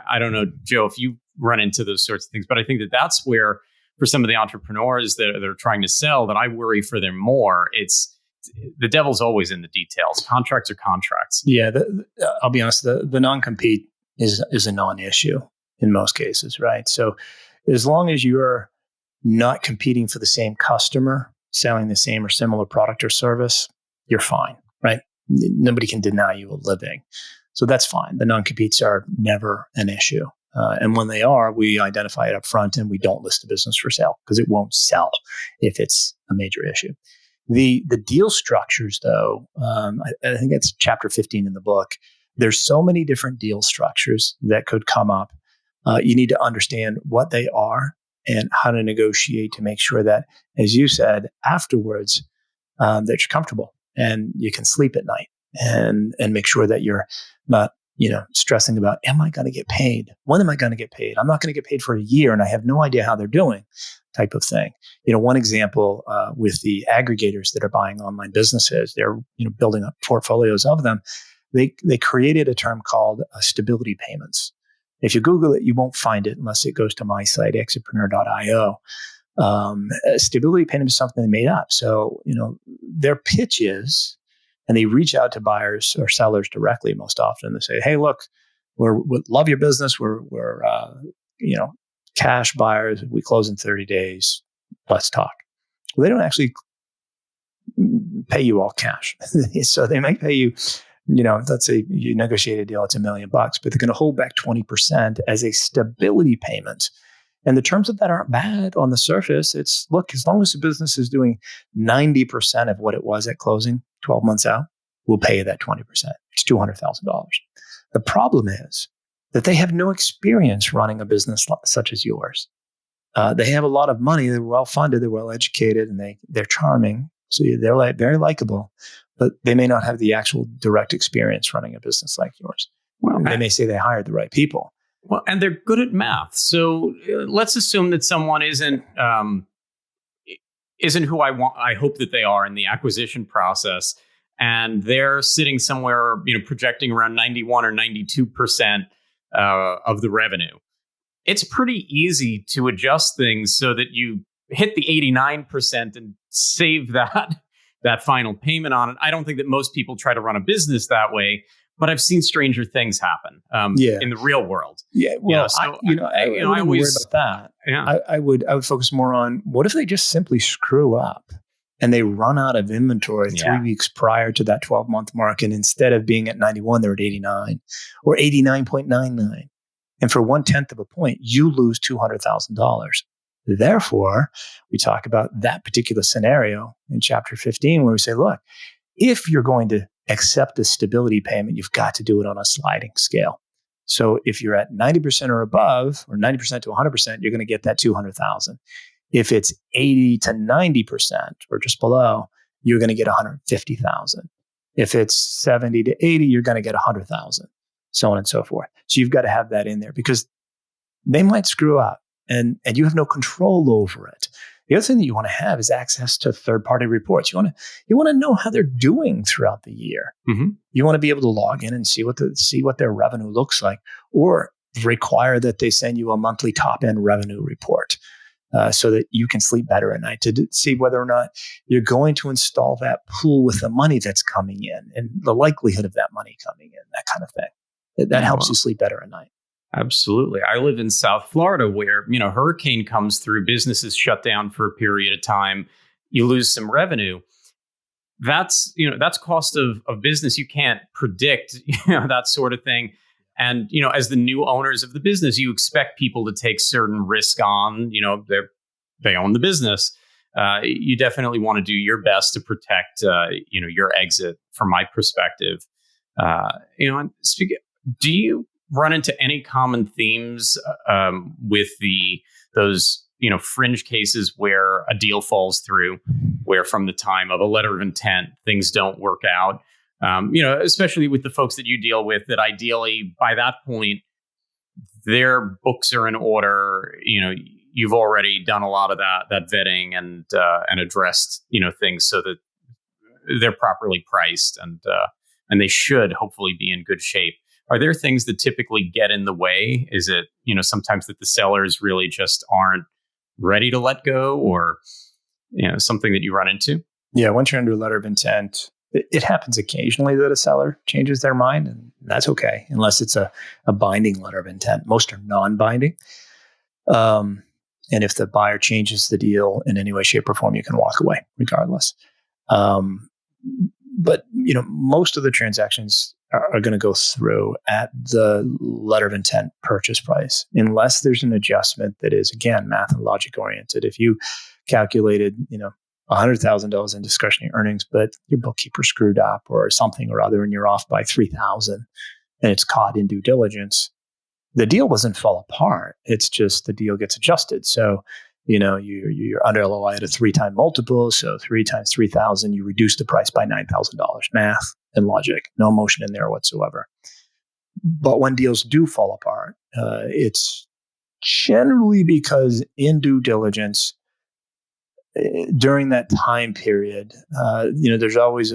I don't know, Joe, if you run into those sorts of things, but I think that that's where, for some of the entrepreneurs that are trying to sell, that I worry for them more. It's the devil's always in the details. Contracts are contracts. Yeah, I'll be honest. The non-compete is a non-issue in most cases, right? So as long as you're not competing for the same customer, selling the same or similar product or service, you're fine, right? Nobody can deny you a living. So that's fine. The non-competes are never an issue. And when they are, we identify it up front and we don't list the business for sale because it won't sell if it's a major issue. The deal structures, though, I think it's chapter 15 in the book. There's so many different deal structures that could come up. You need to understand what they are and how to negotiate to make sure that, as you said, afterwards, that you're comfortable and you can sleep at night and make sure that you're not, stressing about, am I going to get paid? When am I going to get paid? I'm not going to get paid for a year and I have no idea how they're doing, type of thing. One example with the aggregators that are buying online businesses, they're building up portfolios of them. They created a term called stability payments. If you Google it, you won't find it unless it goes to my site, exitpreneur.io. Stability payment is something they made up. So, their pitch is, and they reach out to buyers or sellers directly most often. They say, hey, look, we love your business. We're cash buyers. We close in 30 days. Let's talk. Well, they don't actually pay you all cash. So they might pay you, let's say you negotiate a deal, it's $1 million, but they're going to hold back 20% as a stability payment. And the terms of that aren't bad on the surface. It's, look, as long as the business is doing 90% of what it was at closing 12 months out, we'll pay you that 20%. It's $200,000. The problem is that they have no experience running a business such as yours. They have a lot of money. They're well-funded. They're well-educated, and they're charming. So they're very likable, but they may not have the actual direct experience running a business like yours. Well, they may say they hired the right people. Well, and they're good at math. So let's assume that someone isn't who I hope that they are in the acquisition process, and they're sitting somewhere, projecting around 91 or 92% of the revenue. It's pretty easy to adjust things so that you hit the 89% and save that final payment on it. I don't think that most people try to run a business that way, but I've seen stranger things happen in the real world. Yeah, well, I wouldn't worry about that. Yeah. I would focus more on, what if they just simply screw up and they run out of inventory 3 weeks prior to that 12-month mark, and instead of being at 91, they're at 89 or 89.99. And for 1/10 of a point, you lose $200,000. Therefore, we talk about that particular scenario in chapter 15, where we say, look, if you're going to accept a stability payment, you've got to do it on a sliding scale. So if you're at 90% or above, or 90% to 100%, you're going to get that $200,000. If it's 80 to 90% or just below, you're going to get $150,000. If it's 70 to 80, you're going to get $100,000, so on and so forth. So you've got to have that in there, because they might screw up and you have no control over it. The other thing that you want to have is access to third-party reports. You want to know how they're doing throughout the year. Mm-hmm. You want to be able to log in and see what their revenue looks like, or require that they send you a monthly top-end revenue report, so that you can sleep better at night, to see whether or not you're going to install that pool with the money that's coming in and the likelihood of that money coming in, that kind of thing. That helps you sleep better at night. Absolutely. I live in South Florida, where, hurricane comes through, businesses shut down for a period of time, you lose some revenue. That's cost of business. You can't predict, that sort of thing. And, as the new owners of the business, you expect people to take certain risk on, they own the business. You definitely want to do your best to protect, your exit, from my perspective. And do you run into any common themes with those fringe cases where a deal falls through, where from the time of a letter of intent things don't work out? Especially with the folks that you deal with, that ideally by that point their books are in order. You've already done a lot of that vetting and addressed things so that they're properly priced and they should hopefully be in good shape. Are there things that typically get in the way? Is it, sometimes that the sellers really just aren't ready to let go, or, something that you run into? Yeah, once you're under a letter of intent, it happens occasionally that a seller changes their mind, and that's okay, unless it's a binding letter of intent. Most are non-binding. And if the buyer changes the deal in any way, shape, or form, you can walk away regardless. But, most of the transactions are going to go through at the letter of intent purchase price, unless there's an adjustment that is, again, math and logic oriented. If you calculated, $100,000 in discretionary earnings, but your bookkeeper screwed up or something or other, and you're off by $3,000, and it's caught in due diligence, the deal doesn't fall apart. It's just the deal gets adjusted. So, you're under LOI at a 3-time multiple. So 3 times 3,000, you reduce the price by $9,000. Math and logic, no emotion in there whatsoever. But when deals do fall apart, it's generally because in due diligence, during that time period, there's always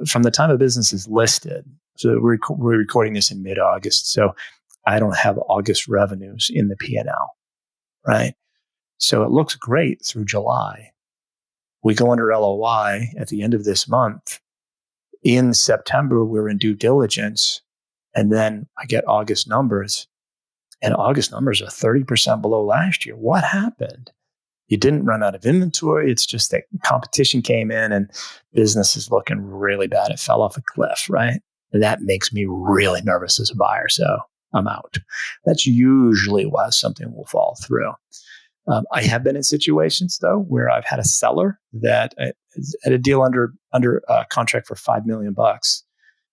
from the time a business is listed. So we're recording this in mid-August. So I don't have August revenues in the P&L, right? So it looks great through July. We go under LOI at the end of this month. In September, we're in due diligence. And then I get August numbers. And August numbers are 30% below last year. What happened? You didn't run out of inventory. It's just that competition came in and business is looking really bad. It fell off a cliff, right? And that makes me really nervous as a buyer. So I'm out. That's usually why something will fall through. I have been in situations though where I've had a seller that had a deal under contract for $5 million,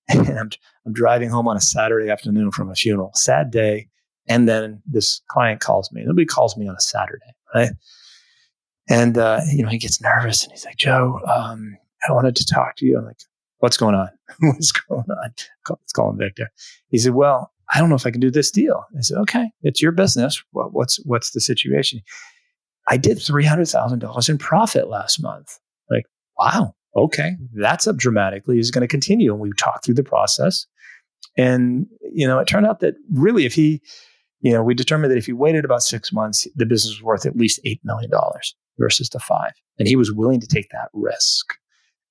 and I'm driving home on a Saturday afternoon from a funeral, sad day, and then this client calls me. Nobody calls me on a Saturday, right? And he gets nervous and he's like, "Joe, I wanted to talk to you." I'm like, "What's going on? What's going on?" Let's call him Victor. He said, "Well, I don't know if I can do this deal." I said, "Okay, it's your business. Well, what's the situation?" "I did $300,000 in profit last month." Like, wow, okay, that's up dramatically. Is going to continue. And we talked through the process, and it turned out that really, if he, we determined that if he waited about 6 months, the business was worth at least $8 million versus the 5, and he was willing to take that risk.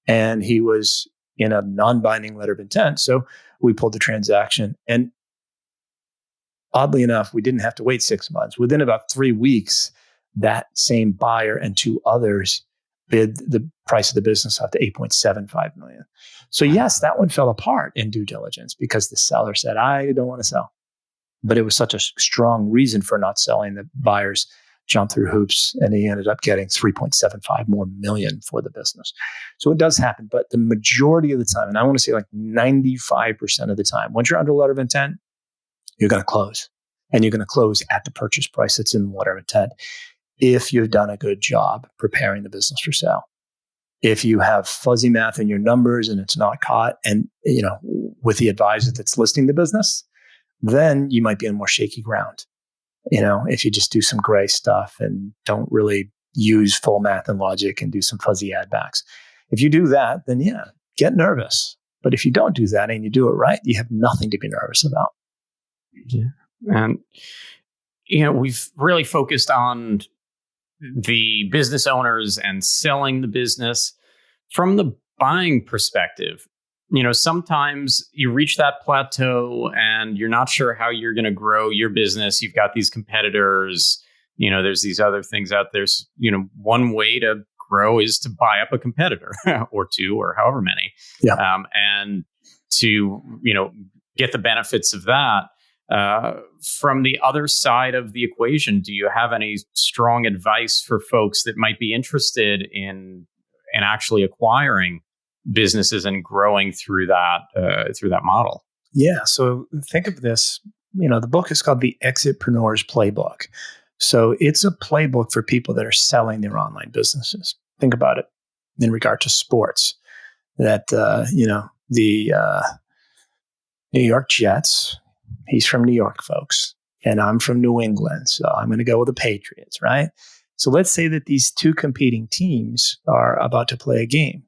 And he was in a non-binding letter of intent, so we pulled the transaction. And oddly enough, we didn't have to wait 6 months. Within about 3 weeks, that same buyer and 2 others bid the price of the business up to $8.75 million. So yes, that one fell apart in due diligence because the seller said, "I don't want to sell." But it was such a strong reason for not selling that buyers jumped through hoops, and he ended up getting 3.75 more million for the business. So it does happen, but the majority of the time, and I want to say like 95% of the time, once you're under letter of intent, you're going to close, and you're going to close at the purchase price that's in letter of intent. If you've done a good job preparing the business for sale. If you have fuzzy math in your numbers and it's not caught, and with the advisor that's listing the business, then you might be on more shaky ground. If you just do some gray stuff and don't really use full math and logic and do some fuzzy add backs. If you do that, then yeah, get nervous. But if you don't do that and you do it right, you have nothing to be nervous about. Yeah. And, we've really focused on the business owners and selling the business. From the buying perspective, sometimes you reach that plateau and you're not sure how you're going to grow your business. You've got these competitors, there's these other things out there. One way to grow is to buy up a competitor or 2 or however many. Yeah. And to, get the benefits of that. From the other side of the equation, do you have any strong advice for folks that might be interested in actually acquiring businesses and growing through that model? Yeah. So think of this. The book is called the Exitpreneurs Playbook. So it's a playbook for people that are selling their online businesses. Think about it in regard to sports. That the New York Jets. He's from New York, folks, and I'm from New England, so I'm going to go with the Patriots, right? So let's say that these 2 competing teams are about to play a game,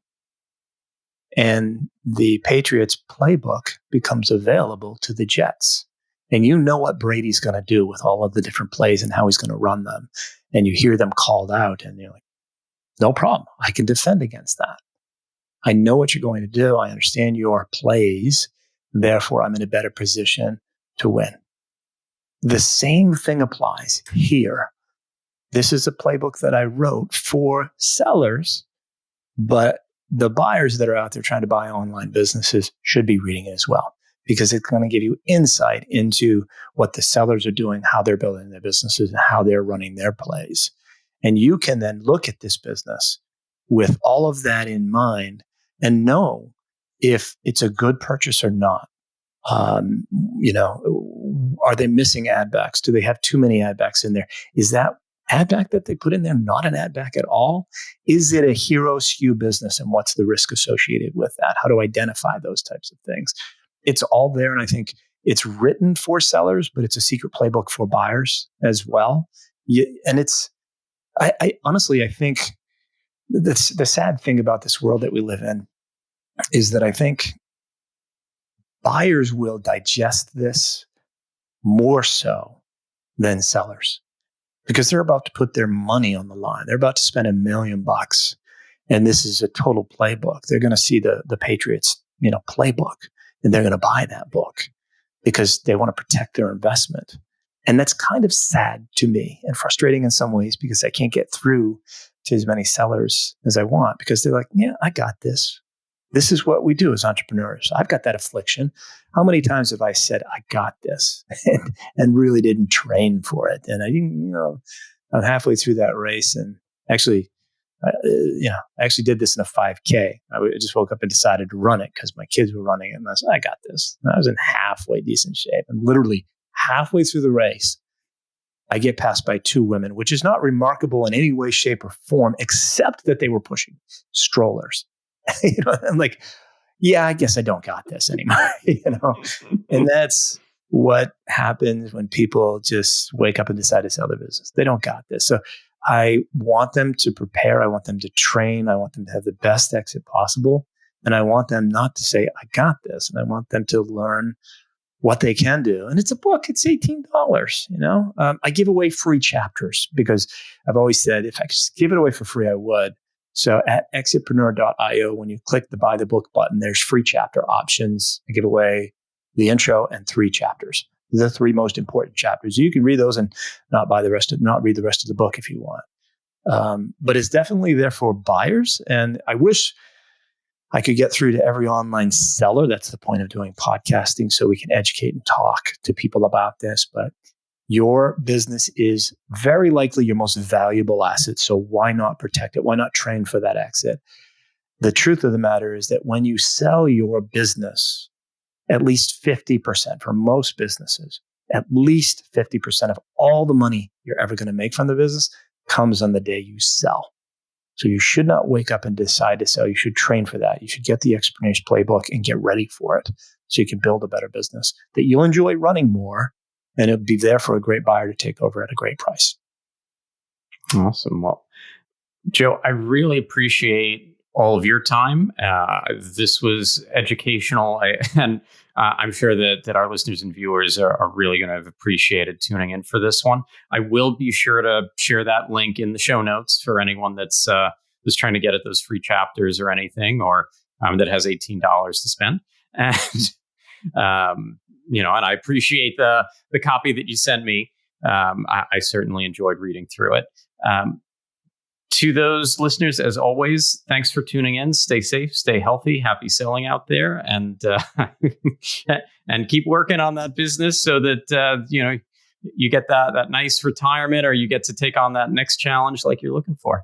and the Patriots playbook becomes available to the Jets. And you know what Brady's going to do with all of the different plays and how he's going to run them. And you hear them called out, and you're like, no problem. I can defend against that. I know what you're going to do. I understand your plays. Therefore, I'm in a better position to win. The same thing applies here. This is a playbook that I wrote for sellers, but the buyers that are out there trying to buy online businesses should be reading it as well, because it's going to give you insight into what the sellers are doing, how they're building their businesses, and how they're running their plays. And you can then look at this business with all of that in mind and know if it's a good purchase or not. Are they missing ad backs? Do they have too many ad backs in there? Is that ad back that they put in there not an ad back at all? Is it a hero SKU business, and what's the risk associated with that? How to identify those types of things? It's all there, and I think it's written for sellers, but it's a secret playbook for buyers as well. And I honestly, I think the sad thing about this world that we live in is that I think buyers will digest this more so than sellers, because they're about to put their money on the line. They're about to spend $1 million, and this is a total playbook. They're going to see the Patriots, playbook, and they're going to buy that book because they want to protect their investment. And that's kind of sad to me and frustrating in some ways because I can't get through to as many sellers as I want because they're like, yeah, I got this. This is what we do as entrepreneurs. I've got that affliction. How many times have I said, I got this and really didn't train for it? And I didn't, I'm halfway through that race and actually, I actually did this in a 5K. I just woke up and decided to run it because my kids were running it. And I said, I got this. And I was in halfway decent shape. And literally halfway through the race, I get passed by two women, which is not remarkable in any way, shape, or form, except that they were pushing strollers. I'm like, yeah, I guess I don't got this anymore. And that's what happens when people just wake up and decide to sell their business. They don't got this. So I want them to prepare. I want them to train. I want them to have the best exit possible. And I want them not to say, I got this. And I want them to learn what they can do. And it's a book. It's $18. I give away free chapters because I've always said, if I could just give it away for free, I would. So at exitpreneur.io, when you click the buy the book button, there's free chapter options. I give away the intro and 3 chapters. The 3 most important chapters. You can read those and not read the rest of the book if you want. But it's definitely there for buyers. And I wish I could get through to every online seller. That's the point of doing podcasting, so we can educate and talk to people about this. But your business is very likely your most valuable asset. So why not protect it? Why not train for that exit? The truth of the matter is that when you sell your business, at least 50% for most businesses, at least 50% of all the money you're ever going to make from the business comes on the day you sell. So you should not wake up and decide to sell. You should train for that. You should get the Exitpreneurs Playbook and get ready for it so you can build a better business that you'll enjoy running more, and it'll be there for a great buyer to take over at a great price. Awesome. Well, Joe, I really appreciate all of your time. This was educational, and I'm sure that our listeners and viewers are really going to have appreciated tuning in for this one. I will be sure to share that link in the show notes for anyone that's trying to get at those free chapters or anything, or that has $18 to spend. And and I appreciate the copy that you sent me. I certainly enjoyed reading through it. To those listeners, as always, thanks for tuning in. Stay safe, stay healthy, happy selling out there, and and keep working on that business so that you get that nice retirement, or you get to take on that next challenge like you're looking for.